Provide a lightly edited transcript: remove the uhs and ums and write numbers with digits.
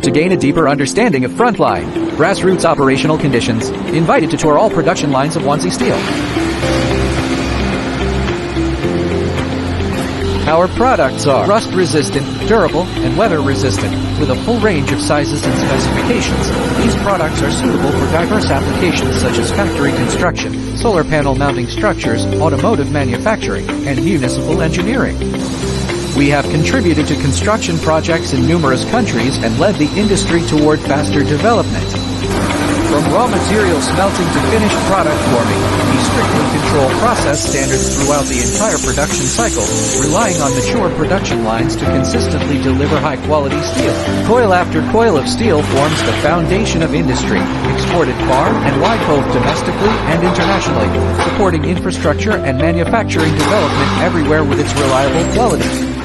To gain a deeper understanding of frontline, grassroots operational conditions, invited to tour all production lines of Wanzhi Steel. Our products are rust-resistant, durable, and weather-resistant, with a full range of sizes and specifications. These products are suitable for diverse applications such as factory construction, solar panel mounting structures, automotive manufacturing, and municipal engineering. We have contributed to construction projects in numerous countries and led the industry toward faster development. From raw material smelting to finished product forming, we strictly control process standards throughout the entire production cycle, relying on mature production lines to consistently deliver high-quality steel. Coil after coil of steel forms the foundation of industry, exported far and wide both domestically and internationally, supporting infrastructure and manufacturing development everywhere with its reliable quality.